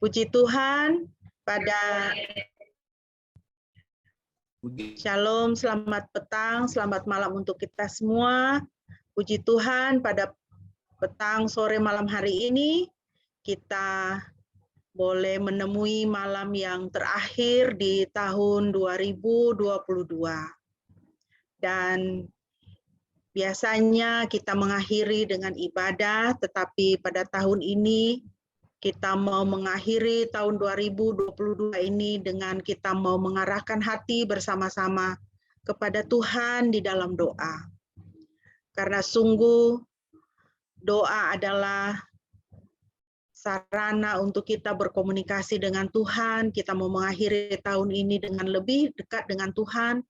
Puji Tuhan, pada Shalom, selamat petang, selamat malam untuk kita semua. Puji Tuhan, pada petang, sore, malam hari ini, kita boleh menemui malam yang terakhir di tahun 2022. Dan biasanya kita mengakhiri dengan ibadah, tetapi pada tahun ini kita mau mengakhiri tahun 2022 ini dengan kita mau mengarahkan hati bersama-sama kepada Tuhan di dalam doa. Karena sungguh doa adalah sarana untuk kita berkomunikasi dengan Tuhan. Kita mau mengakhiri tahun ini dengan lebih dekat dengan Tuhan.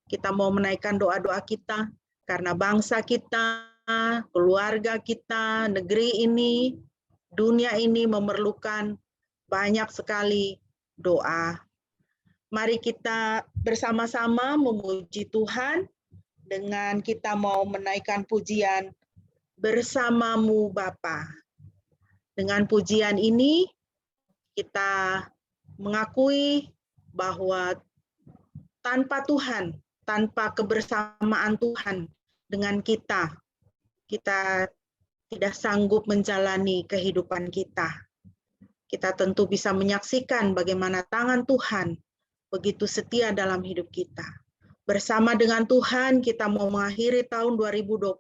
Kita mau menaikkan doa-doa kita karena bangsa kita, keluarga kita, negeri ini, dunia ini memerlukan banyak sekali doa. Mari kita bersama-sama memuji Tuhan dengan kita mau menaikkan pujian Bersamamu Bapa. Dengan pujian ini kita mengakui bahwa tanpa Tuhan, tanpa kebersamaan Tuhan dengan kita tidak sanggup menjalani kehidupan kita. Kita tentu bisa menyaksikan bagaimana tangan Tuhan begitu setia dalam hidup kita. Bersama dengan Tuhan kita mau mengakhiri tahun 2022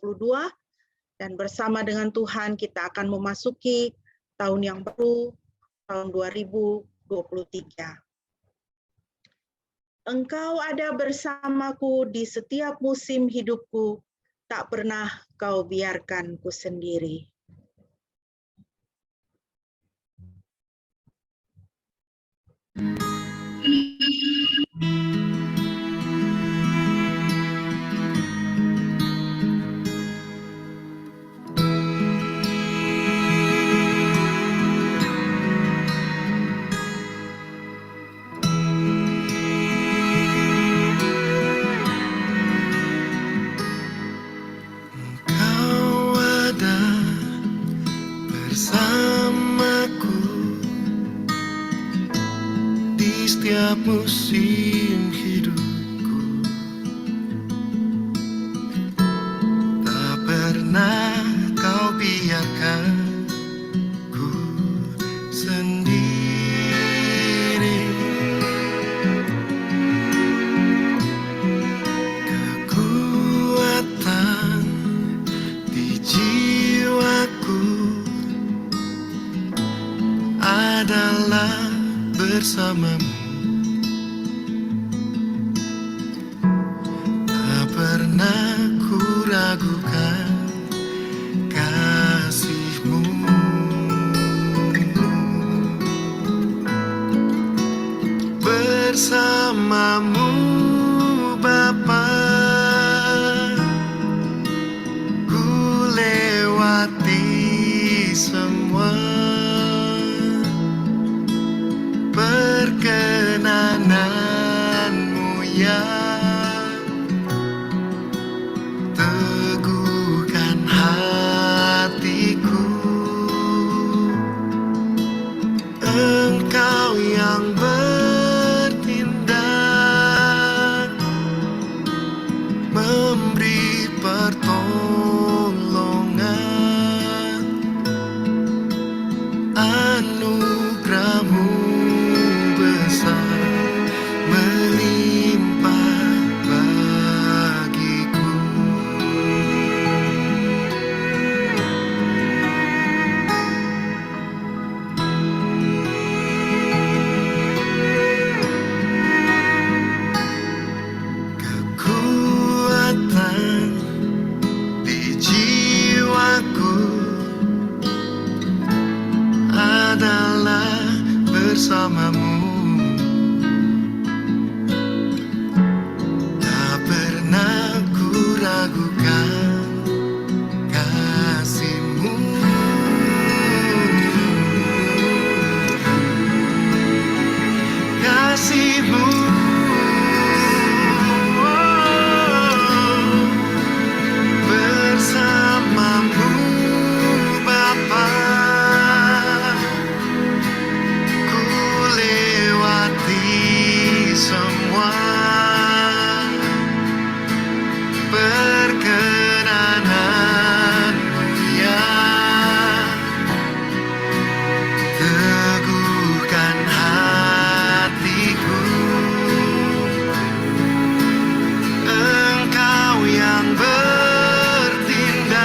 dan bersama dengan Tuhan kita akan memasuki tahun yang baru, tahun 2023. Engkau ada bersamaku di setiap musim hidupku, tak pernah kau biarkan ku sendiri. Setiap musim hidupku, tak pernah kau biarkan ku sendiri. Kekuatan di jiwaku adalah bersamamu. Pernah ku ragukan kasih-Mu. Bersamamu Bapa, ku lewati semua perkenanan-Mu ya. Engkau yang bertindak, memberi pertolongan, anugerah-Mu besar melimpah bagiku. semua perkenananmu ya. Teguhkan hatiku, Engkau yang bertindak,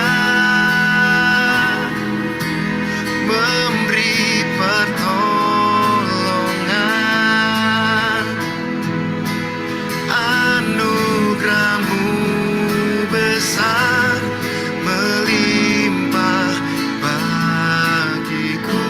memberi pertolongan. Anugerah-Mu besar melimpah bagiku.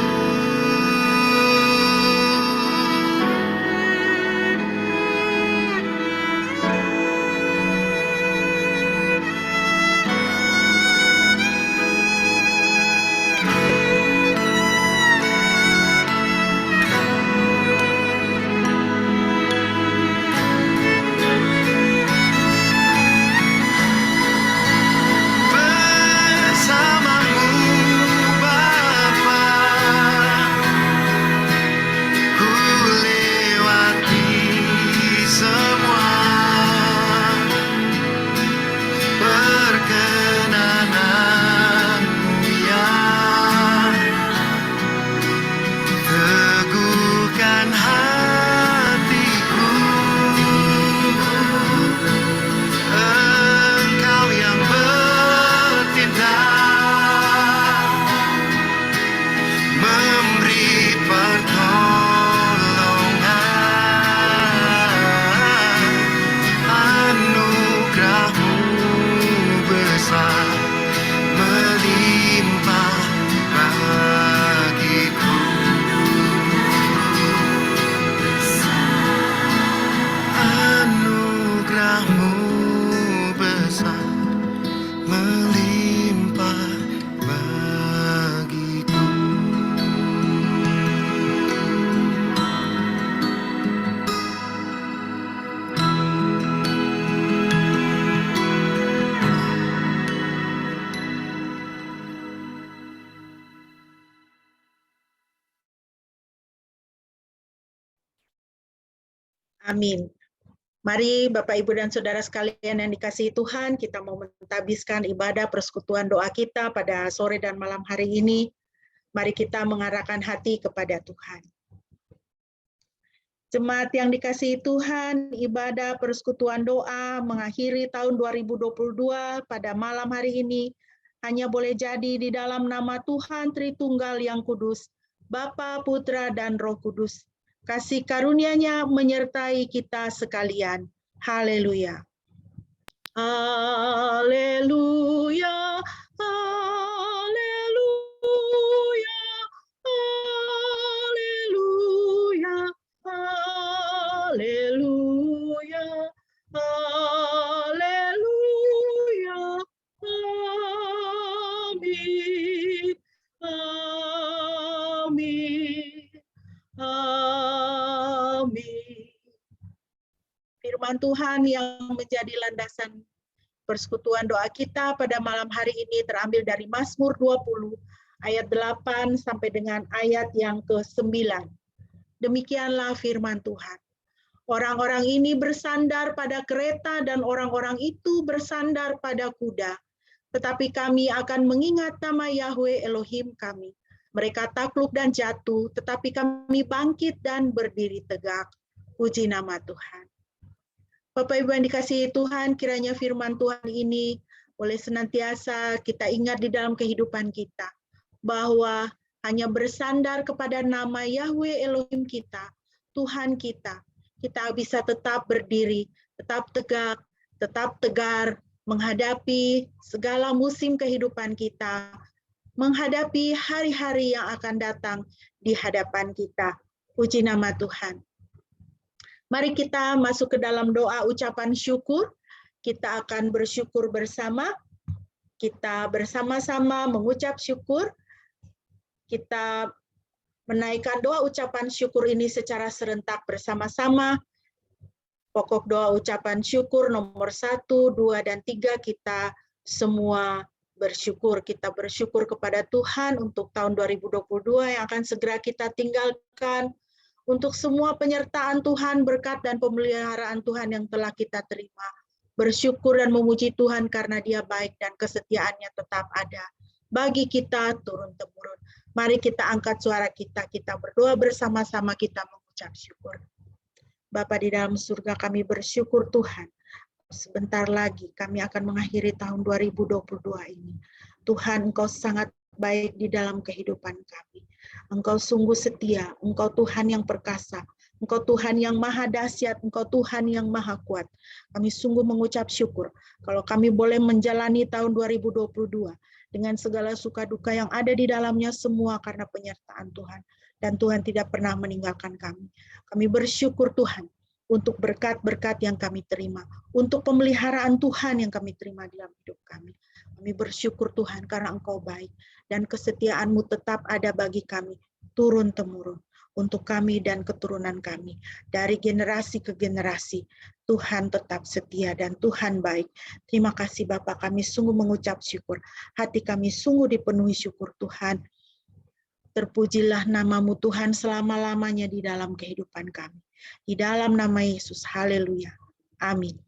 Bersama-Mu Bapa, ku lewati semua perkenanan-Mu ya. Teguhkan hatiku, Engkau yang bertindak, memberi pertolongan. Anugerah-Mu besar melimpah bagiku. Anugerah-Mu besar melimpah bagiku. Amin. Mari Bapak, Ibu, dan Saudara sekalian yang dikasihi Tuhan, kita mau mentabiskan ibadah persekutuan doa kita pada sore dan malam hari ini. Mari kita mengarahkan hati kepada Tuhan. Jemaat yang dikasihi Tuhan, ibadah persekutuan doa mengakhiri tahun 2022 pada malam hari ini hanya boleh jadi di dalam nama Tuhan Tritunggal yang Kudus, Bapa, Putra, dan Roh Kudus. Kasih karunia-Nya menyertai kita sekalian. Haleluya. Haleluya. Haleluya. Haleluya. Haleluya. Haleluya. Amin. Amin. Amin. Firman Tuhan yang menjadi landasan persekutuan doa kita pada malam hari ini terambil dari Mazmur 20 ayat 8 sampai dengan ayat yang ke-9. Demikianlah firman Tuhan. Orang-orang ini bersandar pada kereta dan orang-orang itu bersandar pada kuda. Tetapi kami akan mengingat nama Yahweh Elohim kami. Mereka takluk dan jatuh, tetapi kami bangkit dan berdiri tegak. Puji nama Tuhan. Bapak Ibu yang dikasihi Tuhan, kiranya firman Tuhan ini boleh senantiasa kita ingat di dalam kehidupan kita. Bahwa hanya bersandar kepada nama Yahweh Elohim kita, Tuhan kita, kita bisa tetap berdiri, tetap tegak, tetap tegar, menghadapi segala musim kehidupan kita, menghadapi hari-hari yang akan datang di hadapan kita. Puji nama Tuhan. Mari kita masuk ke dalam doa ucapan syukur. Kita akan bersyukur bersama. Kita bersama-sama mengucap syukur. Kita menaikkan doa ucapan syukur ini secara serentak bersama-sama. Pokok doa ucapan syukur nomor 1, 2, dan 3 kita semua bersyukur. Kita bersyukur kepada Tuhan untuk tahun 2022 yang akan segera kita tinggalkan, untuk semua penyertaan Tuhan, berkat dan pemeliharaan Tuhan yang telah kita terima. Bersyukur dan memuji Tuhan karena Dia baik dan kesetiaannya tetap ada bagi kita turun-temurun. Mari kita angkat suara kita berdoa bersama-sama, kita mengucap syukur. Bapa di dalam surga, kami bersyukur Tuhan. Sebentar lagi kami akan mengakhiri tahun 2022 ini. Tuhan, Engkau sangat baik di dalam kehidupan kami. Engkau sungguh setia, Engkau Tuhan yang perkasa, Engkau Tuhan yang maha dahsyat, Engkau Tuhan yang maha kuat. Kami sungguh mengucap syukur kalau kami boleh menjalani tahun 2022 dengan segala suka duka yang ada di dalamnya semua karena penyertaan Tuhan. Dan Tuhan tidak pernah meninggalkan kami. Kami bersyukur Tuhan untuk berkat-berkat yang kami terima, untuk pemeliharaan Tuhan yang kami terima dalam hidup kami. Kami bersyukur Tuhan karena Engkau baik dan kesetiaan-Mu tetap ada bagi kami turun-temurun untuk kami dan keturunan kami. Dari generasi ke generasi, Tuhan tetap setia dan Tuhan baik. Terima kasih Bapa, kami sungguh mengucap syukur. Hati kami sungguh dipenuhi syukur Tuhan. Terpujilah nama-Mu Tuhan selama-lamanya di dalam kehidupan kami. Di dalam nama Yesus, haleluya. Amin.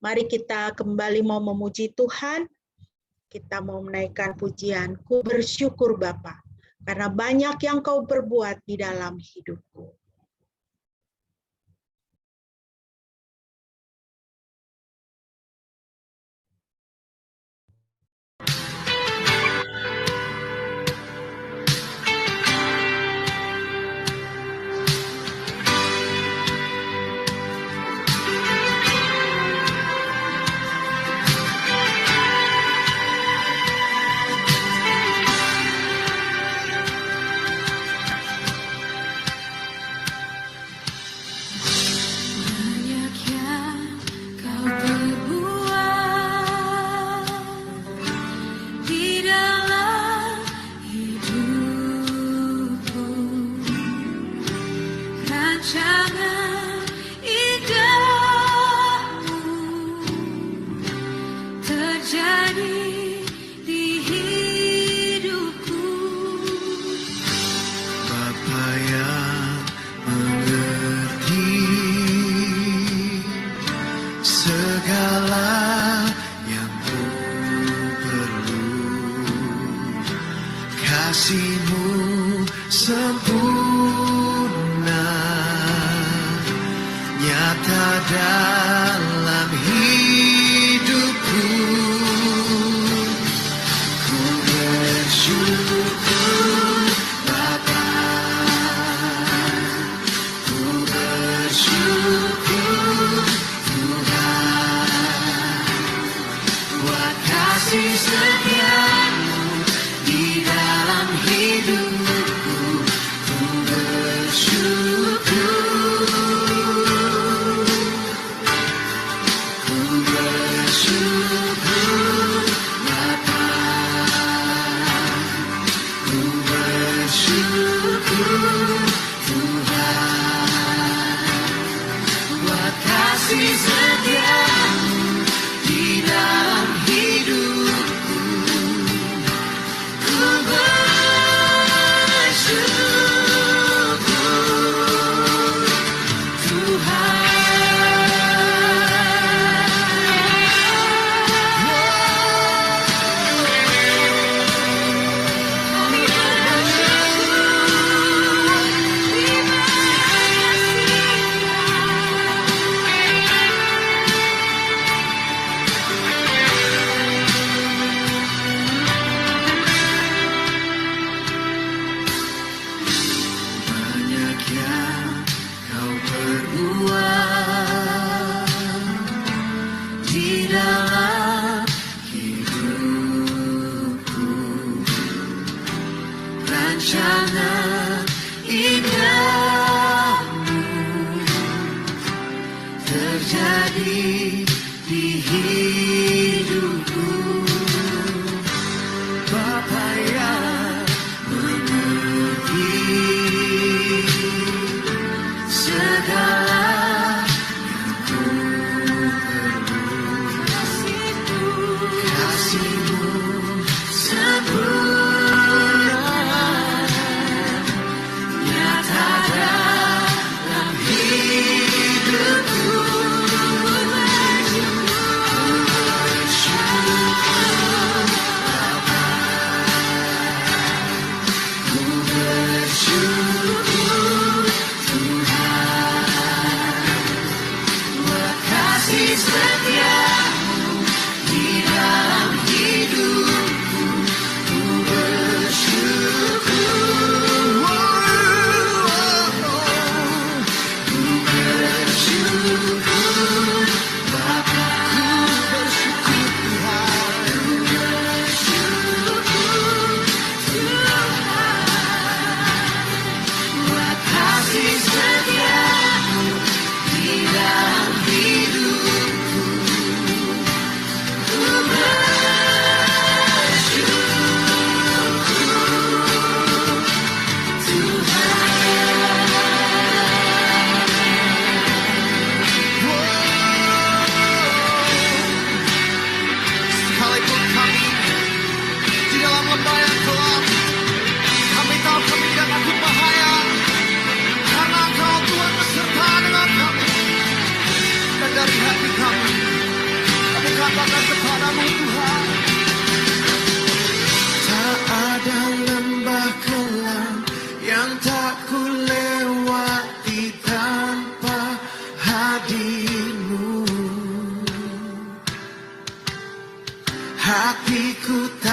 Mari kita kembali mau memuji Tuhan. Kita mau menaikkan pujian, ku bersyukur Bapa, karena banyak yang Kau perbuat di dalam hidupku. Kasih-Mu sempurna, nyata dalam hidupku. Ku bersyukur Bapa, ku bersyukur Tuhan, buat kasih setia-Mu di dalam hidupku. Ku bersyukur, ku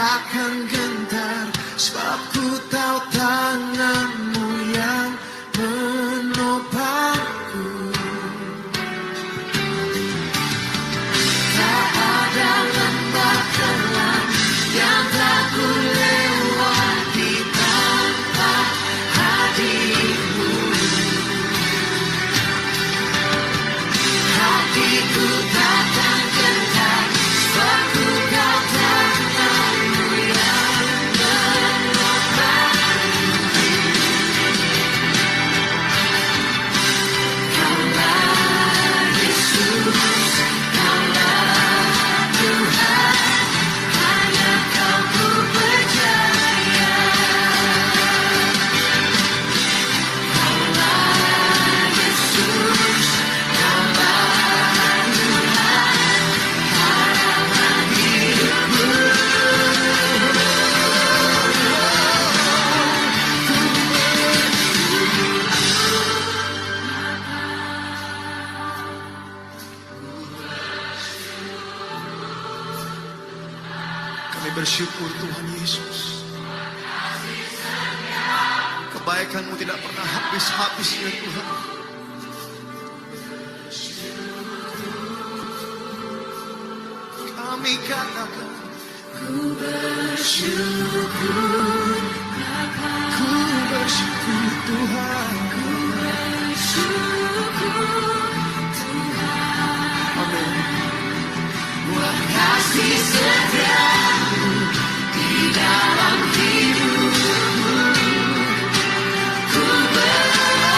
takkan gentar, sebab ku tahu tangan-Mu yang menopangku. Tak ada lembah kelam yang tak ku lewati tanpa hadir-Mu. Hatiku takkan gentar, sebab ku tahu tangan-Mu yang menopangku. Kaulah Yesus, Kaulah Tuhan, hanya Kau ku percaya. Kaulah Yesus, Kaulah Tuhan, harapan hidupku. Kami bersyukur Tuhan Yesus. Kebaikan-Mu tidak pernah habis-habis ya Tuhan. Kami katakan ku bersyukur, ku bersyukur Tuhan, ku bersyukur Tuhan. Amin. Buat kasih setia-Mu di dalam hidupku, ku bersyukur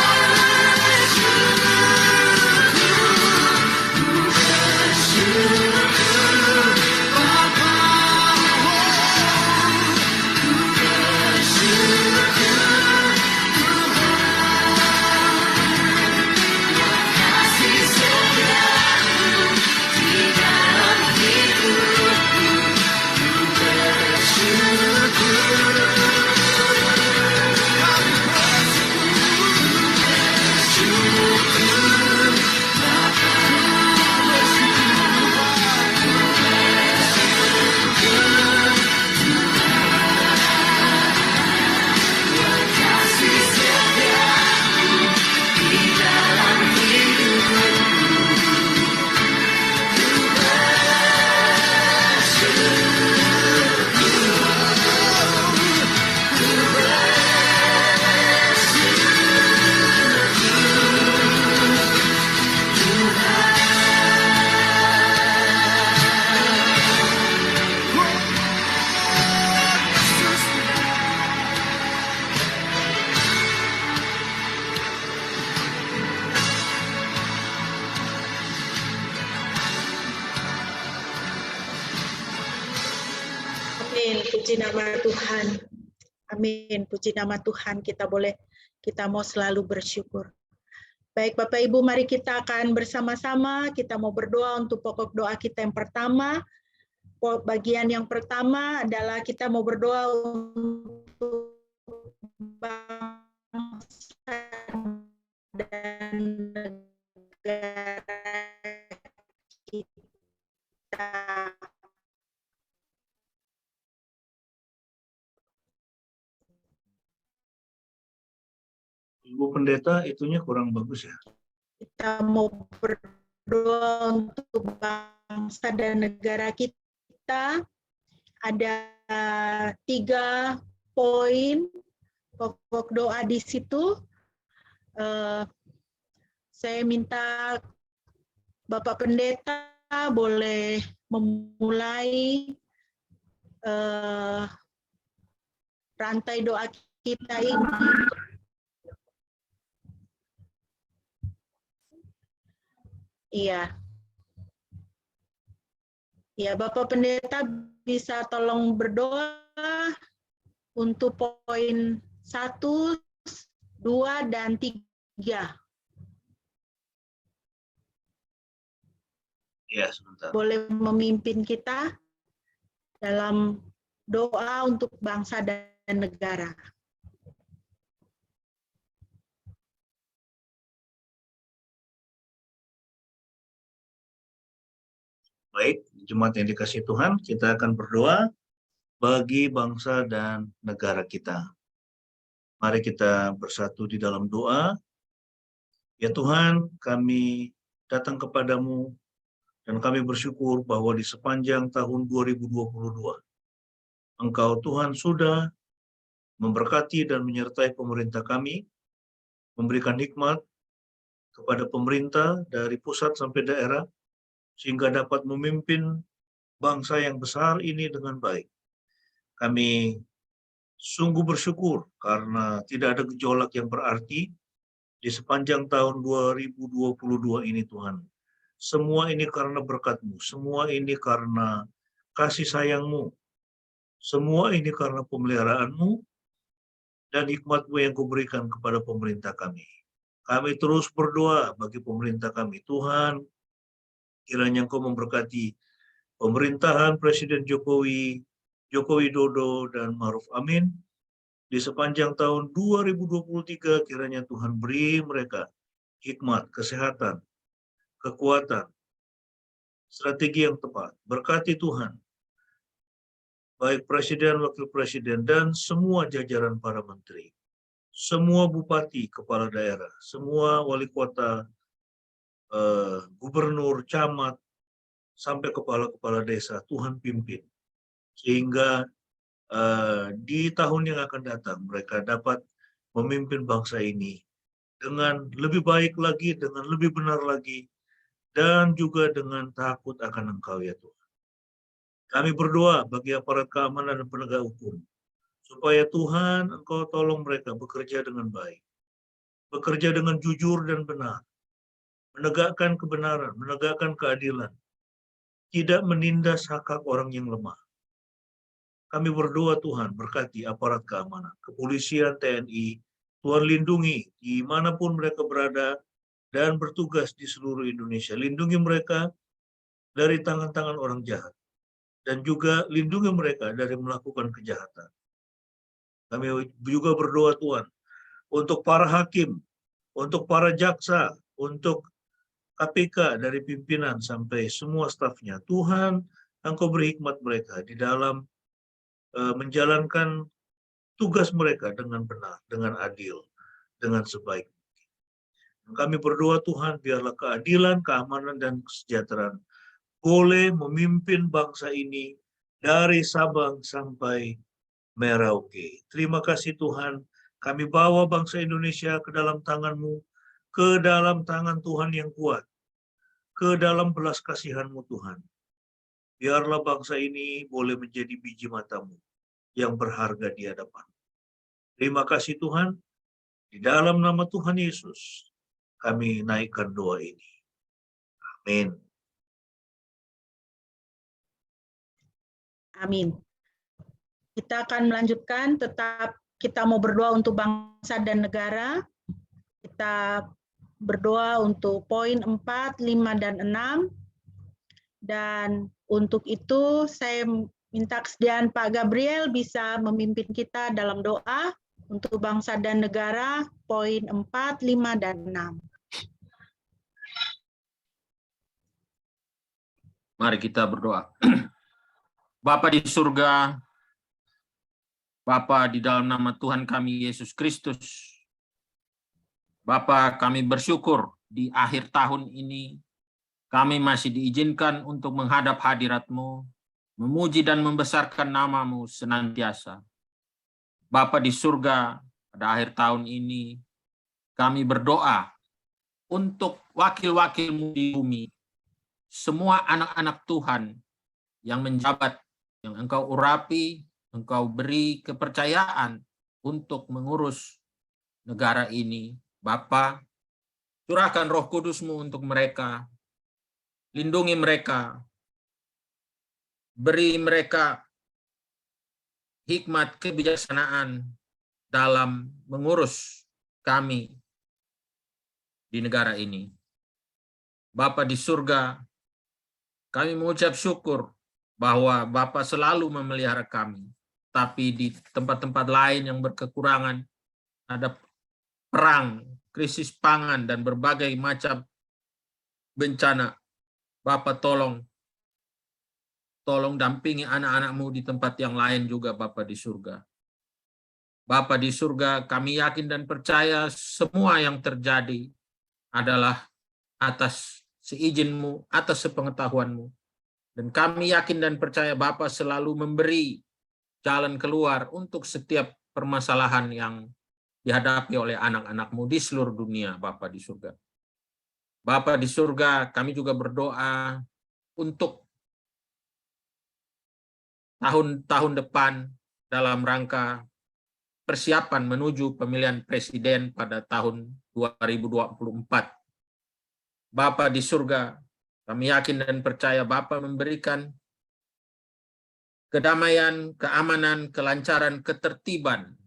Bapa, ku bersyukur Tuhan. Kasih setia-Mu di dalam hidupku, ku bersyukur. Kasih setia-Mu di dalam hidupku, ku Amin, puji nama Tuhan. Amin, puji nama Tuhan. Kita mau selalu bersyukur. Baik Bapak Ibu, mari kita akan bersama-sama, kita mau berdoa untuk pokok doa kita yang pertama. Bagian yang pertama adalah kita mau berdoa untuk bangsa dan negara kita. Ibu Pendeta, itunya kurang bagus ya. Kita mau berdoa untuk bangsa dan negara kita. Ada 3 poin pokok doa di situ. Saya minta Bapak Pendeta boleh memulai rantai doa kita ini. Iya. Ya, Bapak Pendeta bisa tolong berdoa untuk poin 1, 2, dan 3. Ya, sebentar. Boleh memimpin kita dalam doa untuk bangsa dan negara. Baik, jemaat yang dikasihi Tuhan, kita akan berdoa bagi bangsa dan negara kita. Mari kita bersatu di dalam doa. Ya Tuhan, kami datang kepadamu dan kami bersyukur bahwa di sepanjang tahun 2022, Engkau Tuhan sudah memberkati dan menyertai pemerintah kami, memberikan hikmat kepada pemerintah dari pusat sampai daerah, sehingga dapat memimpin bangsa yang besar ini dengan baik. Kami sungguh bersyukur karena tidak ada gejolak yang berarti di sepanjang tahun 2022 ini Tuhan. Semua ini karena berkat-Mu, semua ini karena kasih sayang-Mu, semua ini karena pemeliharaan-Mu dan hikmat-Mu yang Kau berikan kepada pemerintah kami. Kami terus berdoa bagi pemerintah kami. Tuhan, kiranya Engkau memberkati pemerintahan Presiden Jokowi, Joko Widodo, dan Ma'ruf Amin. Di sepanjang tahun 2023, kiranya Tuhan beri mereka hikmat, kesehatan, kekuatan, strategi yang tepat. Berkati Tuhan, baik Presiden, Wakil Presiden, dan semua jajaran para menteri. Semua bupati, kepala daerah, semua wali kota, gubernur, camat, sampai kepala-kepala desa, Tuhan pimpin. Sehingga di tahun yang akan datang, mereka dapat memimpin bangsa ini dengan lebih baik lagi, dengan lebih benar lagi, dan juga dengan takut akan Engkau ya Tuhan. Kami berdoa bagi aparat keamanan dan penegak hukum, supaya Tuhan Engkau tolong mereka bekerja dengan baik, bekerja dengan jujur dan benar, menegakkan kebenaran, menegakkan keadilan, tidak menindas hak-hak orang yang lemah. Kami berdoa Tuhan berkati aparat keamanan, kepolisian, TNI, Tuhan lindungi dimanapun mereka berada dan bertugas di seluruh Indonesia. Lindungi mereka dari tangan-tangan orang jahat dan juga lindungi mereka dari melakukan kejahatan. Kami juga berdoa Tuhan untuk para hakim, untuk para jaksa, untuk KPK dari pimpinan sampai semua stafnya. Tuhan, Engkau beri hikmat mereka di dalam menjalankan tugas mereka dengan benar, dengan adil, dengan sebaik mungkin. Kami berdoa Tuhan, biarlah keadilan, keamanan, dan kesejahteraan boleh memimpin bangsa ini dari Sabang sampai Merauke. Terima kasih Tuhan, kami bawa bangsa Indonesia ke dalam tangan-Mu, ke dalam tangan Tuhan yang kuat, ke dalam belas kasihan-Mu Tuhan. Biarlah bangsa ini boleh menjadi biji mata-Mu yang berharga di hadapan. Terima kasih Tuhan, di dalam nama Tuhan Yesus, kami naikkan doa ini. Amin. Amin. Kita akan melanjutkan, tetap kita mau berdoa untuk bangsa dan negara. Kita berdoa untuk poin 4, 5, dan 6. Dan untuk itu saya minta kesediaan Pak Gabriel bisa memimpin kita dalam doa untuk bangsa dan negara, poin 4, 5, dan 6. Mari kita berdoa. Bapa di surga, Bapa di dalam nama Tuhan kami Yesus Kristus, Bapa kami bersyukur di akhir tahun ini, kami masih diizinkan untuk menghadap hadirat-Mu, memuji dan membesarkan nama-Mu senantiasa. Bapa di surga, pada akhir tahun ini, kami berdoa untuk wakil-wakil-Mu di bumi, semua anak-anak Tuhan yang menjabat, yang Engkau urapi, Engkau beri kepercayaan untuk mengurus negara ini. Bapa, curahkan Roh Kudus-Mu untuk mereka, lindungi mereka, beri mereka hikmat kebijaksanaan dalam mengurus kami di negara ini. Bapa di surga, kami mengucap syukur bahwa Bapa selalu memelihara kami, tapi di tempat-tempat lain yang berkekurangan, ada perang, krisis pangan, dan berbagai macam bencana. Bapa tolong tolong dampingi anak-anak-Mu di tempat yang lain juga Bapa di surga. Bapa di surga, kami yakin dan percaya semua yang terjadi adalah atas seizin-Mu, atas sepengetahuan-Mu. Dan kami yakin dan percaya Bapa selalu memberi jalan keluar untuk setiap permasalahan yang dihadapi oleh anak-anak-Mu di seluruh dunia, Bapa di surga. Bapa di surga, kami juga berdoa untuk tahun-tahun depan dalam rangka persiapan menuju pemilihan presiden pada tahun 2024. Bapa di surga, kami yakin dan percaya Bapa memberikan kedamaian, keamanan, kelancaran, ketertiban.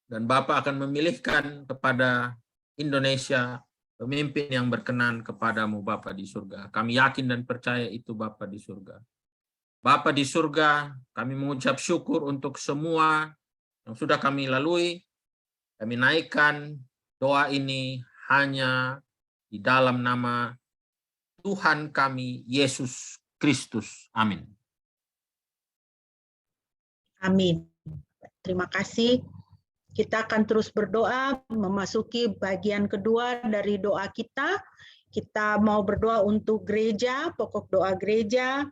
Dan Bapa akan memilihkan kepada Indonesia pemimpin yang berkenan kepadamu Bapa di surga. Kami yakin dan percaya itu Bapa di surga. Bapa di surga, kami mengucap syukur untuk semua yang sudah kami lalui. Kami naikkan doa ini hanya di dalam nama Tuhan kami, Yesus Kristus. Amin. Amin. Terima kasih. Kita akan terus berdoa, memasuki bagian kedua dari doa kita. Kita mau berdoa untuk gereja, pokok doa gereja.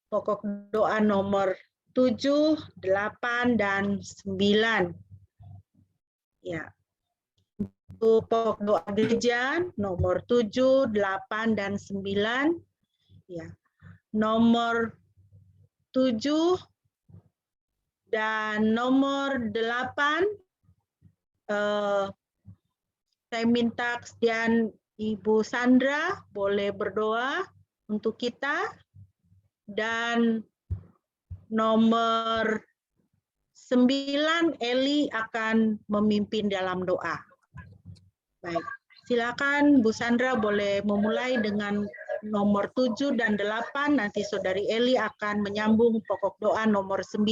Pokok doa nomor 7, 8, dan 9. Ya. Untuk pokok doa gereja nomor 7, 8, dan 9. Ya. Nomor 7 dan nomor 8 saya minta kesediaan Ibu Sandra boleh berdoa untuk kita, dan nomor 9 Eli akan memimpin dalam doa. Baik, silakan Bu Sandra boleh memulai dengan nomor 7 dan 8, nanti Saudari Eli akan menyambung pokok doa nomor 9.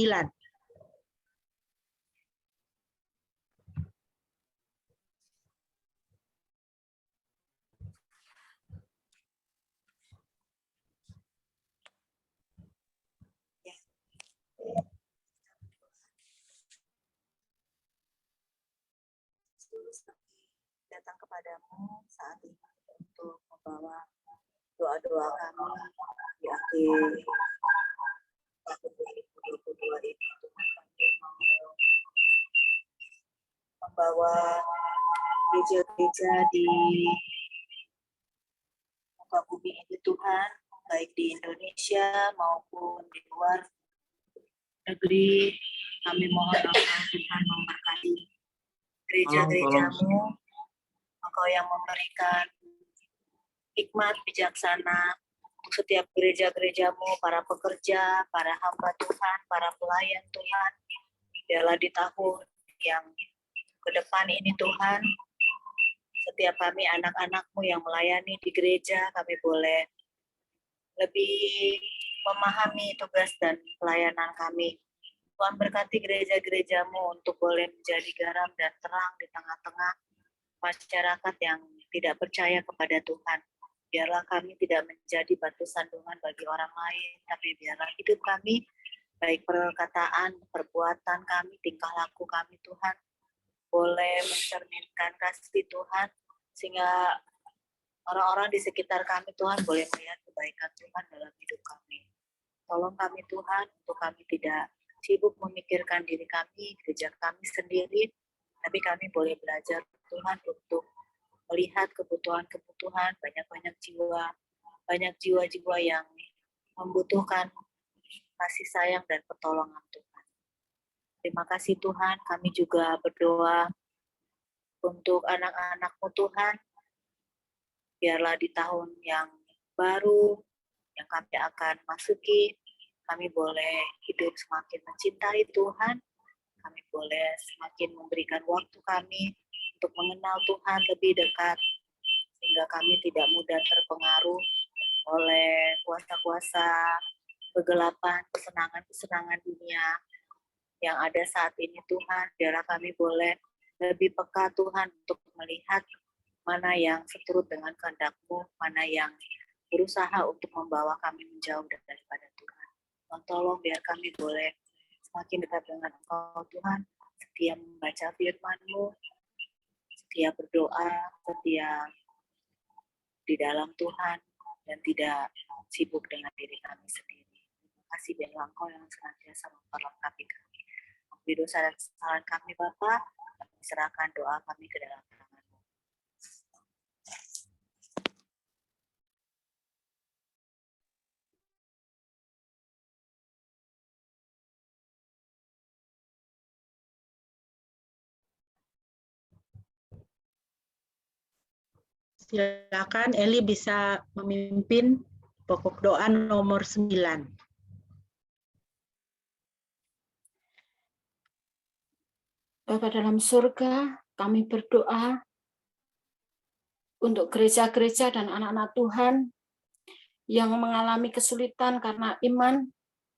Datang kepadamu saat ini untuk membawa doa-doa kami di akhir tahun 2022 ini. Tuhan, kami mau membawa gereja-gereja di muka bumi ini Tuhan, baik di Indonesia maupun di luar negeri. Kami mohon agar Tuhan memberkati gereja-gerejamu. Engkau yang memberikan hikmat bijaksana untuk setiap gereja-gerejamu, para pekerja, para hamba Tuhan, para pelayan Tuhan. Biarlah di tahun yang ke depan ini Tuhan, setiap kami anak-anak-Mu yang melayani di gereja, kami boleh lebih memahami tugas dan pelayanan kami. Tuhan berkati gereja-gerejamu untuk boleh menjadi garam dan terang di tengah-tengah masyarakat yang tidak percaya kepada Tuhan. Biarlah kami tidak menjadi batu sandungan bagi orang lain, tapi biarlah hidup kami, baik perkataan, perbuatan kami, tingkah laku kami Tuhan, boleh mencerminkan kasih Tuhan, sehingga orang-orang di sekitar kami Tuhan boleh melihat kebaikan Tuhan dalam hidup kami. Tolong kami Tuhan, untuk kami tidak sibuk memikirkan diri kami, gereja kami sendiri, tapi kami boleh belajar Tuhan untuk melihat kebutuhan-kebutuhan banyak jiwa-jiwa yang membutuhkan kasih sayang dan pertolongan Tuhan. Terima kasih Tuhan, kami juga berdoa untuk anak-anak-Mu Tuhan, biarlah di tahun yang baru yang kami akan masuki, kami boleh hidup semakin mencintai Tuhan, kami boleh semakin memberikan waktu kami untuk mengenal Tuhan lebih dekat, sehingga kami tidak mudah terpengaruh oleh kuasa-kuasa kegelapan, kesenangan-kesenangan dunia yang ada saat ini Tuhan. Biarlah kami boleh lebih peka Tuhan untuk melihat mana yang seturut dengan kehendak-Mu, mana yang berusaha untuk membawa kami menjauh dari Tolong biar kami boleh semakin dekat dengan Engkau Tuhan, setia membaca firman-Mu, setia berdoa, setia di dalam Tuhan, dan tidak sibuk dengan diri kami sendiri. Terima kasih biarlah Engkau yang senantiasa memperlengkapi kami. Ampuni dosa dan kesalahan kami Bapa, kami serahkan doa kami ke dalam tangan-Mu. Silakan Eli bisa memimpin pokok doa nomor 9. Bapa dalam surga, kami berdoa untuk gereja-gereja dan anak-anak Tuhan yang mengalami kesulitan karena iman.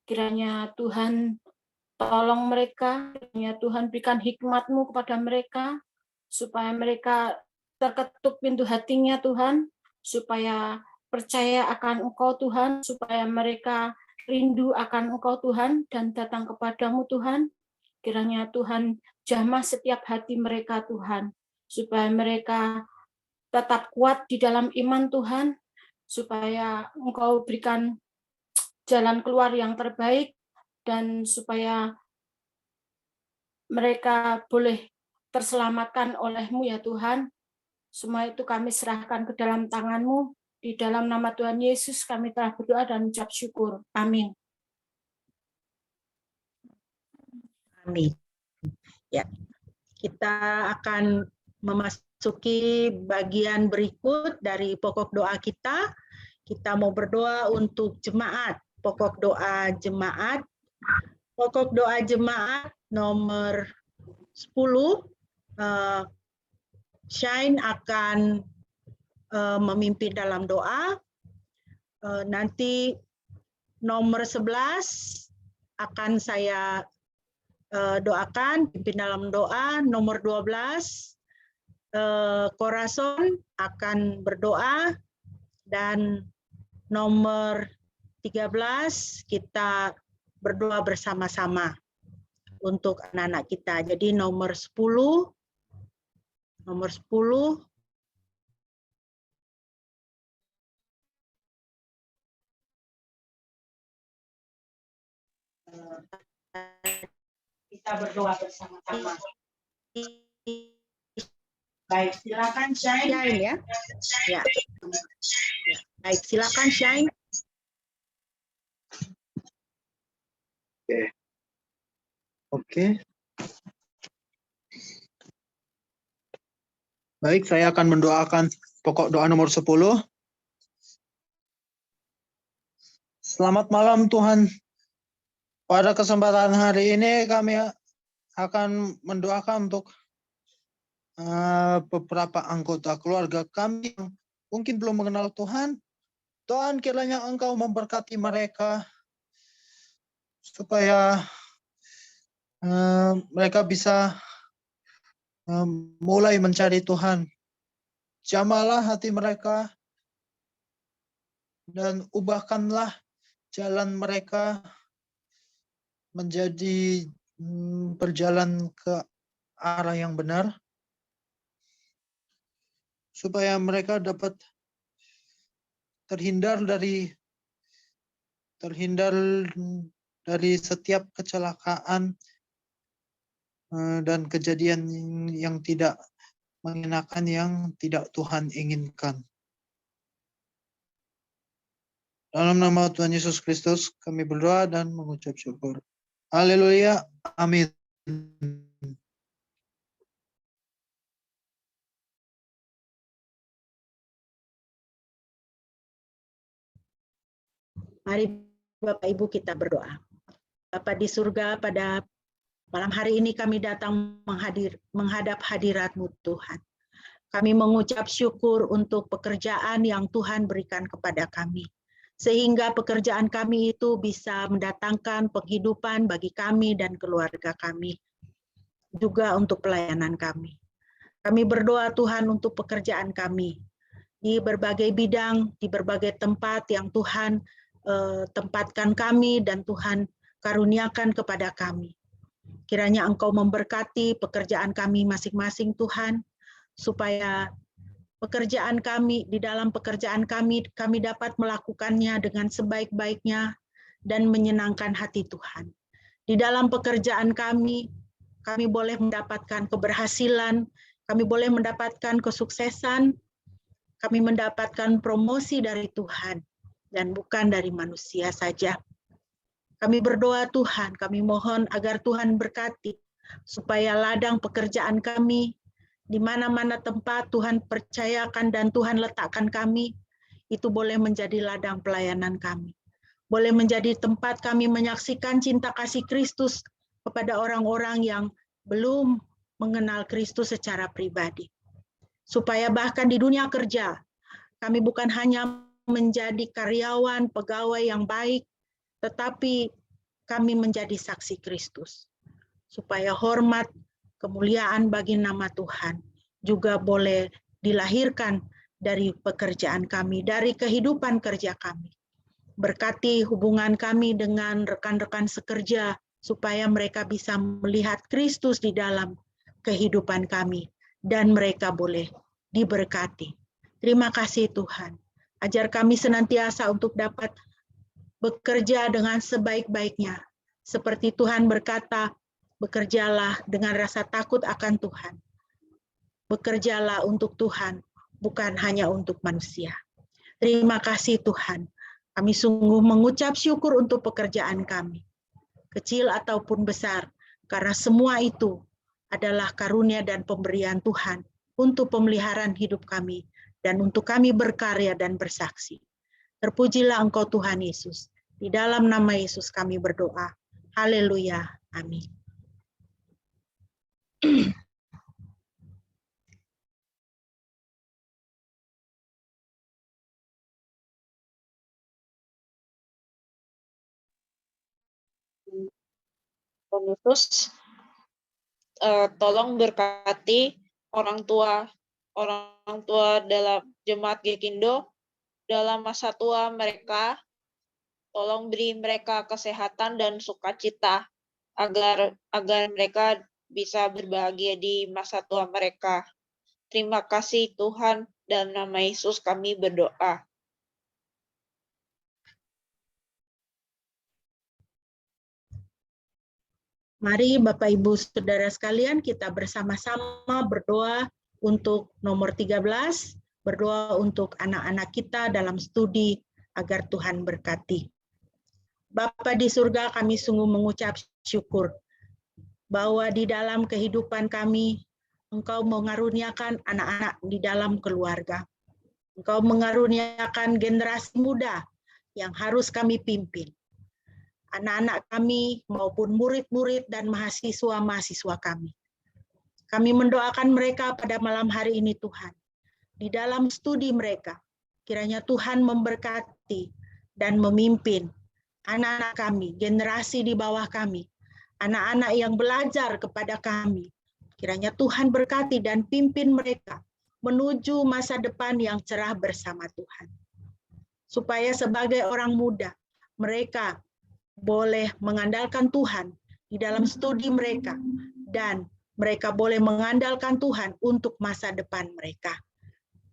Kiranya Tuhan tolong mereka, kiranya Tuhan berikan hikmat-Mu kepada mereka, supaya mereka terketuk pintu hatinya Tuhan, supaya percaya akan Engkau Tuhan, supaya mereka rindu akan Engkau Tuhan dan datang kepadamu Tuhan. Kiranya Tuhan jamah setiap hati mereka Tuhan, supaya mereka tetap kuat di dalam iman Tuhan, supaya Engkau berikan jalan keluar yang terbaik, dan supaya mereka boleh terselamatkan oleh-Mu ya Tuhan. Semua itu kami serahkan ke dalam tangan-Mu. Di dalam nama Tuhan Yesus kami telah berdoa dan ucap syukur. Amin. Amin. Ya, kita akan memasuki bagian berikut dari pokok doa kita. Kita mau berdoa untuk jemaat. Pokok doa jemaat. Pokok doa jemaat nomor 10. Shine akan memimpin dalam doa. Nanti nomor 11 akan saya doakan, pimpin dalam doa. Nomor 12, Corazon akan berdoa. Dan nomor 13, kita berdoa bersama-sama untuk anak-anak kita. Jadi nomor 10, kita berdoa bersama-sama. Baik, silakan Shine ya. Ya. Baik, silakan Shine. Oke. Baik, saya akan mendoakan pokok doa nomor 10. Selamat malam Tuhan. Pada kesempatan hari ini kami akan mendoakan untuk beberapa anggota keluarga kami yang mungkin belum mengenal Tuhan. Tuhan, kiranya Engkau memberkati mereka supaya mereka bisa mulai mencari Tuhan. Jamahlah hati mereka dan ubahkanlah jalan mereka menjadi berjalan ke arah yang benar, supaya mereka dapat terhindar dari setiap kecelakaan dan kejadian yang tidak mengenakan, yang tidak Tuhan inginkan. Dalam nama Tuhan Yesus Kristus kami berdoa dan mengucap syukur. Haleluya. Amin. Mari Bapak Ibu kita berdoa. Bapa di surga, pada malam hari ini kami datang menghadap hadirat-Mu Tuhan. Kami mengucap syukur untuk pekerjaan yang Tuhan berikan kepada kami, sehingga pekerjaan kami itu bisa mendatangkan penghidupan bagi kami dan keluarga kami, juga untuk pelayanan kami. Kami berdoa Tuhan untuk pekerjaan kami, di berbagai bidang, di berbagai tempat yang Tuhan tempatkan kami dan Tuhan karuniakan kepada kami. Kiranya Engkau memberkati pekerjaan kami masing-masing Tuhan, supaya pekerjaan kami, di dalam pekerjaan kami dapat melakukannya dengan sebaik-baiknya dan menyenangkan hati Tuhan. Di dalam pekerjaan kami boleh mendapatkan keberhasilan, kami boleh mendapatkan kesuksesan, kami mendapatkan promosi dari Tuhan, dan bukan dari manusia saja. Kami berdoa Tuhan, kami mohon agar Tuhan berkati, supaya ladang pekerjaan kami, di mana-mana tempat Tuhan percayakan dan Tuhan letakkan kami, itu boleh menjadi ladang pelayanan kami. Boleh menjadi tempat kami menyaksikan cinta kasih Kristus kepada orang-orang yang belum mengenal Kristus secara pribadi. Supaya bahkan di dunia kerja, kami bukan hanya menjadi karyawan, pegawai yang baik, tetapi kami menjadi saksi Kristus. Supaya hormat, kemuliaan bagi nama Tuhan juga boleh dilahirkan dari pekerjaan kami, dari kehidupan kerja kami. Berkati hubungan kami dengan rekan-rekan sekerja, supaya mereka bisa melihat Kristus di dalam kehidupan kami, dan mereka boleh diberkati. Terima kasih Tuhan. Ajar kami senantiasa untuk dapat bekerja dengan sebaik-baiknya. Seperti Tuhan berkata, bekerjalah dengan rasa takut akan Tuhan. Bekerjalah untuk Tuhan, bukan hanya untuk manusia. Terima kasih Tuhan. Kami sungguh mengucap syukur untuk pekerjaan kami, kecil ataupun besar, karena semua itu adalah karunia dan pemberian Tuhan untuk pemeliharaan hidup kami dan untuk kami berkarya dan bersaksi. Terpujilah Engkau Tuhan Yesus. Di dalam nama Yesus kami berdoa. Haleluya. Amin. Tuhan Yesus, tolong berkati orang tua dalam jemaat Gekindo dalam masa tua mereka. Tolong beri mereka kesehatan dan sukacita agar mereka bisa berbahagia di masa tua mereka. Terima kasih Tuhan, dalam nama Yesus kami berdoa. Mari Bapak Ibu Saudara sekalian, kita bersama-sama berdoa untuk nomor 13, berdoa untuk anak-anak kita dalam studi agar Tuhan berkati. Bapa di surga, kami sungguh mengucap syukur bahwa di dalam kehidupan kami, Engkau mengaruniakan anak-anak di dalam keluarga. Engkau mengaruniakan generasi muda yang harus kami pimpin. Anak-anak kami maupun murid-murid dan mahasiswa-mahasiswa kami. Kami mendoakan mereka pada malam hari ini Tuhan. Di dalam studi mereka, kiranya Tuhan memberkati dan memimpin anak-anak kami, generasi di bawah kami, anak-anak yang belajar kepada kami. Kiranya Tuhan berkati dan pimpin mereka menuju masa depan yang cerah bersama Tuhan. Supaya sebagai orang muda, mereka boleh mengandalkan Tuhan di dalam studi mereka, dan mereka boleh mengandalkan Tuhan untuk masa depan mereka.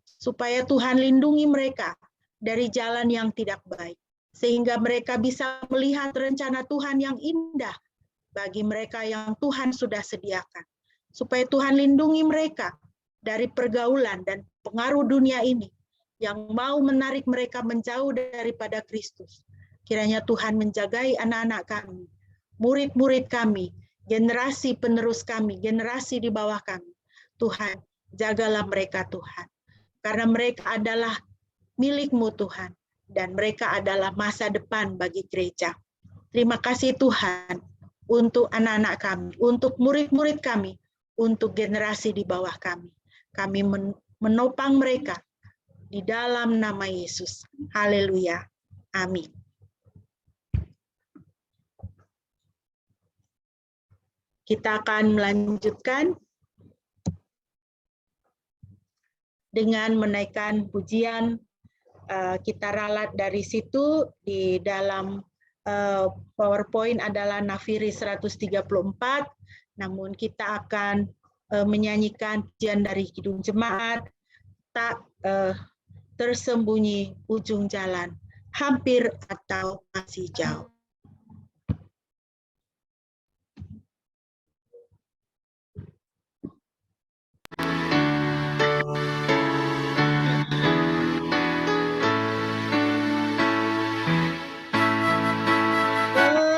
Supaya Tuhan lindungi mereka dari jalan yang tidak baik, sehingga mereka bisa melihat rencana Tuhan yang indah bagi mereka yang Tuhan sudah sediakan. Supaya Tuhan lindungi mereka dari pergaulan dan pengaruh dunia ini yang mau menarik mereka menjauh daripada Kristus. Kiranya Tuhan menjagai anak-anak kami, murid-murid kami, generasi penerus kami, generasi di bawah kami. Tuhan, jagalah mereka Tuhan. Karena mereka adalah milik-Mu Tuhan, dan mereka adalah masa depan bagi gereja. Terima kasih Tuhan untuk anak-anak kami, untuk murid-murid kami, untuk generasi di bawah kami. Kami menopang mereka di dalam nama Yesus. Haleluya. Amin. Kita akan melanjutkan dengan menaikkan pujian kita ralat dari situ. Di dalam PowerPoint adalah Nafiri 134, namun kita akan menyanyikan pujian dari Kidung Jemaat, tak tersembunyi ujung jalan, hampir atau masih jauh.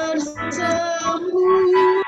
Tersembunyi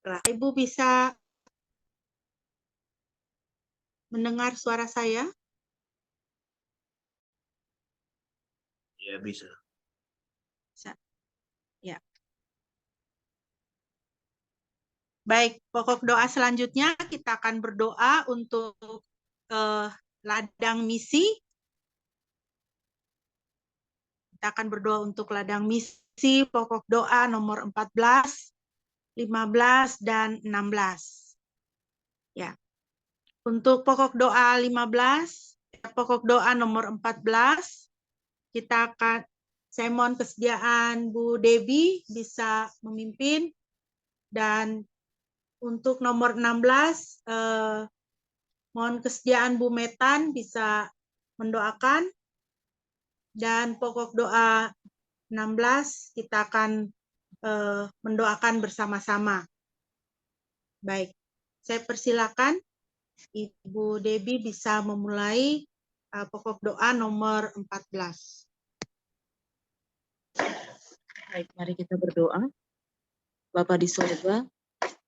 Ibu bisa mendengar suara saya? Ya, bisa. Ya. Baik, pokok doa selanjutnya kita akan berdoa untuk ladang misi. Kita akan berdoa untuk ladang misi, pokok doa nomor 14, 15, dan 16. Ya. Untuk pokok doa 15, pokok doa nomor 14, kita akan, saya mohon kesediaan Bu Debbie bisa memimpin, dan untuk nomor 16, mohon kesediaan Bu Metan bisa mendoakan, dan pokok doa 16 kita akan mendoakan bersama-sama. Baik, saya persilakan Ibu Debbie bisa memulai pokok doa nomor 14. Baik, mari kita berdoa. Bapa di sorga,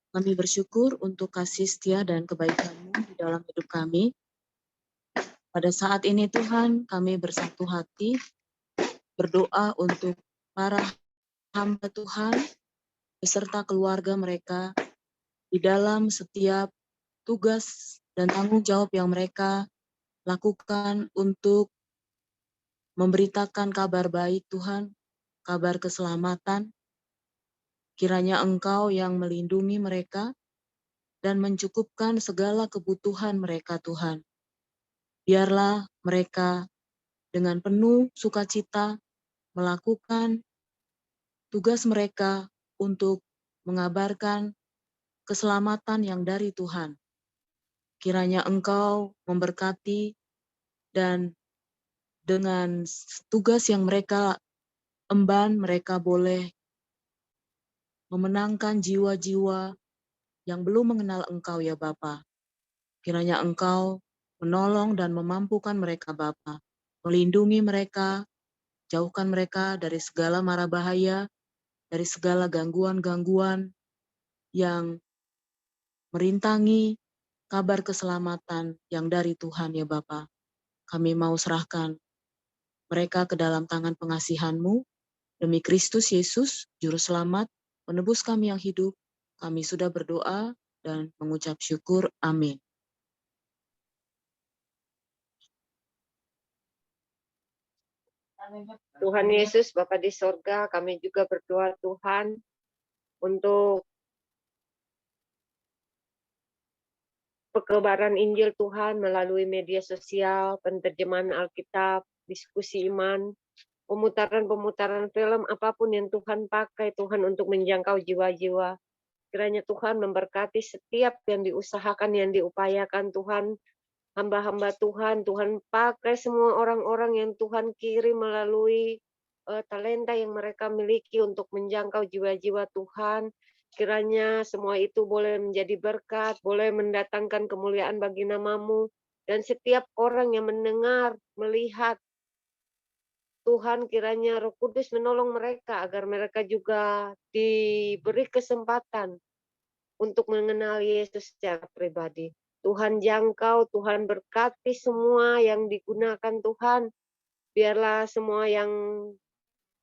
kami bersyukur untuk kasih setia dan kebaikan-Mu di dalam hidup kami. Pada saat ini Tuhan, kami bersatu hati berdoa untuk para hamba Tuhan beserta keluarga mereka di dalam setiap tugas dan tanggung jawab yang mereka lakukan untuk memberitakan kabar baik Tuhan, kabar keselamatan. Kiranya Engkau yang melindungi mereka dan mencukupkan segala kebutuhan mereka Tuhan. Biarlah mereka dengan penuh sukacita melakukan tugas mereka untuk mengabarkan keselamatan yang dari Tuhan. Kiranya Engkau memberkati dan dengan tugas yang mereka emban, mereka boleh memenangkan jiwa-jiwa yang belum mengenal Engkau ya Bapa. Kiranya Engkau menolong dan memampukan mereka Bapa, melindungi mereka, jauhkan mereka dari segala mara bahaya, dari segala gangguan-gangguan yang merintangi kabar keselamatan yang dari Tuhan ya Bapa. Kami mau serahkan mereka ke dalam tangan pengasihan-Mu, demi Kristus Yesus, Juru Selamat, penebus kami yang hidup. Kami sudah berdoa dan mengucap syukur. Amin. Tuhan Yesus, Bapa di sorga, kami juga berdoa Tuhan untuk pekebaran Injil Tuhan melalui media sosial, penerjemahan Alkitab, diskusi iman, pemutaran-pemutaran film, apapun yang Tuhan pakai Tuhan untuk menjangkau jiwa-jiwa. Kiranya Tuhan memberkati setiap yang diusahakan, yang diupayakan Tuhan, hamba-hamba Tuhan, Tuhan pakai semua orang-orang yang Tuhan kirim melalui talenta yang mereka miliki untuk menjangkau jiwa-jiwa Tuhan. Kiranya semua itu boleh menjadi berkat, boleh mendatangkan kemuliaan bagi nama-Mu, dan setiap orang yang mendengar, melihat, Tuhan kiranya Roh Kudus menolong mereka agar mereka juga diberi kesempatan untuk mengenal Yesus secara pribadi. Tuhan jangkau, Tuhan berkati semua yang digunakan Tuhan. Biarlah semua yang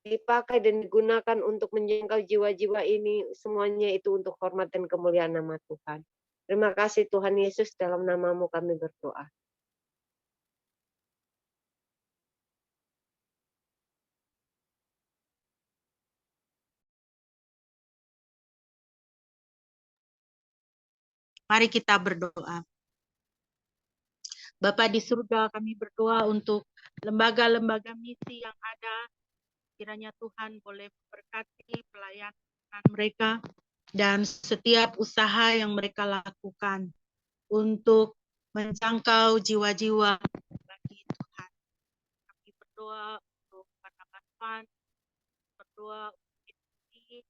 dipakai dan digunakan untuk menjangkau jiwa-jiwa ini, semuanya itu untuk hormat dan kemuliaan nama Tuhan. Terima kasih Tuhan Yesus, dalam nama-Mu kami berdoa. Mari kita berdoa. Bapa di surga, kami berdoa untuk lembaga-lembaga misi yang ada. Kiranya Tuhan boleh memberkati pelayanan mereka dan setiap usaha yang mereka lakukan untuk menjangkau jiwa-jiwa bagi Tuhan. Kami berdoa untuk Pak berdoa untuk ini,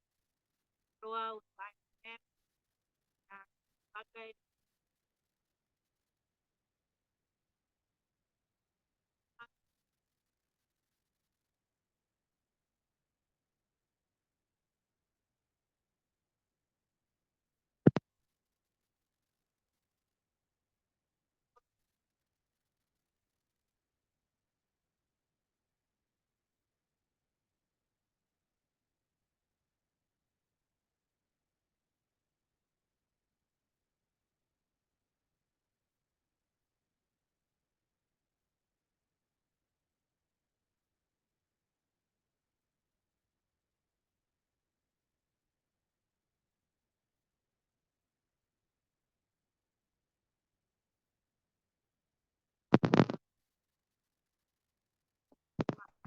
berdoa untuk IMF, dan sebagai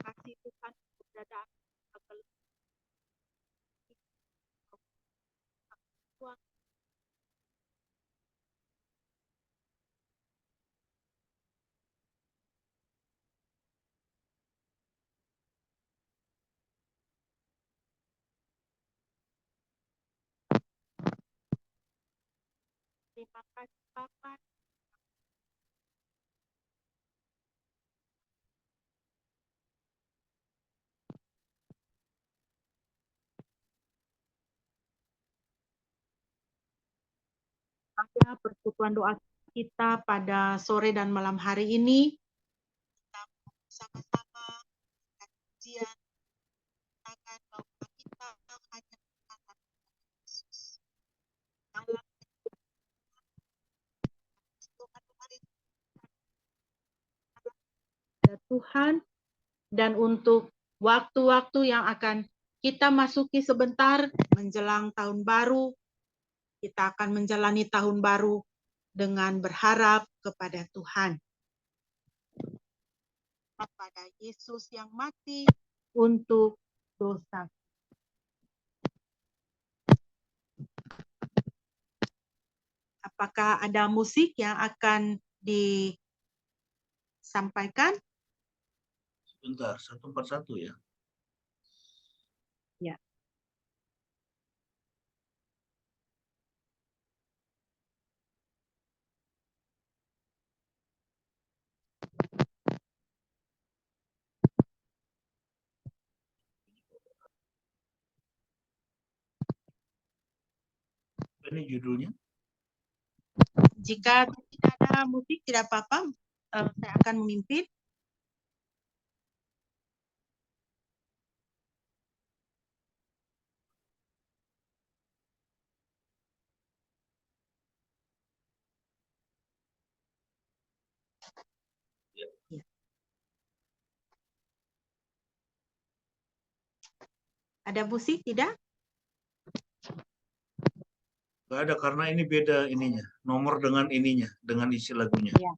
kasih Tuhan sudah datang Tuhan. Terima kasih Bapak pada persekutuan doa kita pada sore dan malam hari ini. Kita sama-sama kajian akan bahwa kita hanya mengatakan Yesus. Dalam Tuhan, dan untuk waktu-waktu yang akan kita masuki sebentar menjelang tahun baru, kita akan menjalani tahun baru dengan berharap kepada Tuhan, kepada Yesus yang mati untuk dosa. Apakah ada musik yang akan disampaikan? Sebentar, 141 ya. Ya. Ini judulnya? Jika tidak ada musik, tidak apa-apa. Saya akan memimpin. Ya. Ada musik, tidak? Nggak ada, karena ini beda ininya. Nomor dengan ininya, dengan isi lagunya. Ya.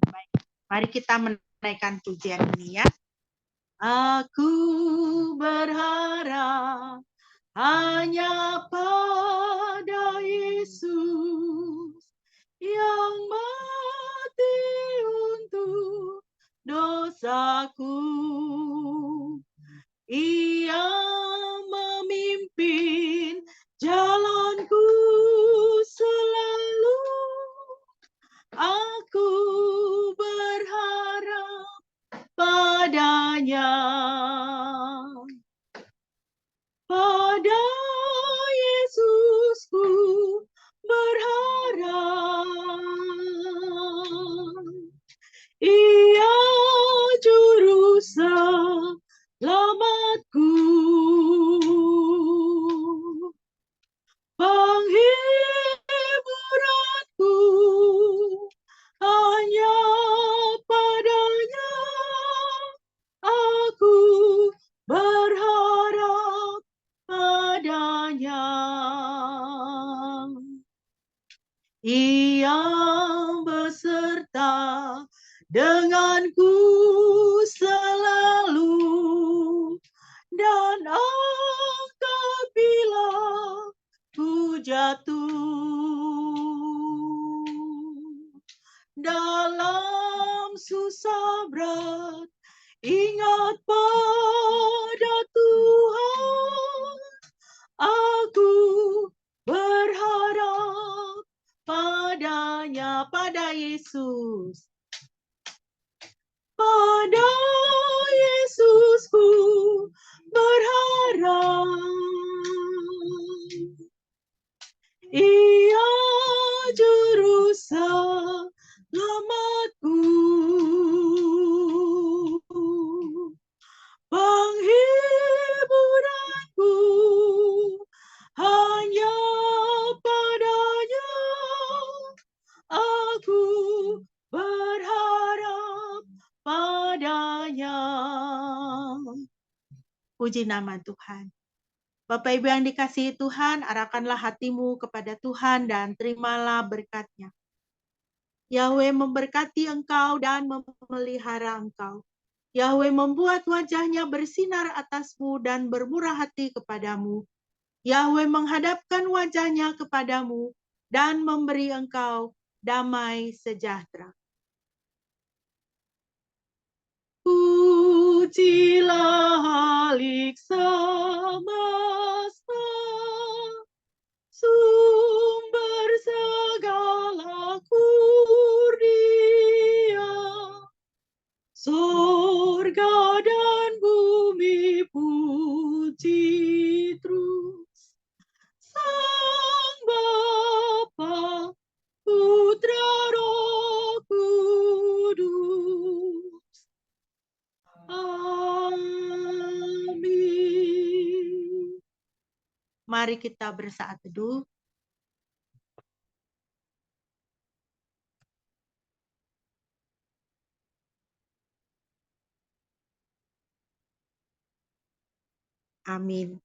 Baik. Mari kita menaikkan pujian ini ya. Aku berharap hanya pada Yesus yang mati untuk dosaku. Ia memimpin jalanku selalu. Aku berharap padanya. Pada Yesusku berharap. Ia juru selamatku, penghiburanku, hanya padanya aku berharap padanya. Ia beserta denganku selalu dan angkat bila ku jatuh. Dalam susah berat, ingat pada Tuhan, aku berharap padanya, pada Yesus. Pada Yesusku berharap. Ia juru selamatku, penghiburanku, hanya padanya aku berharap padanya. Puji nama Tuhan. Bapak Ibu yang dikasihi Tuhan, arahkanlah hatimu kepada Tuhan dan terimalah berkat-Nya. Yahweh memberkati engkau dan memelihara engkau. Yahweh membuat wajah-Nya bersinar atasmu dan bermurah hati kepadamu. Yahweh menghadapkan wajah-Nya kepadamu dan memberi engkau damai sejahtera. Pujilah Halik semesta, sumber segala kurnia, surga dan bumi puji terus Sang Bapa Mari kita bersaat teduh. Amin.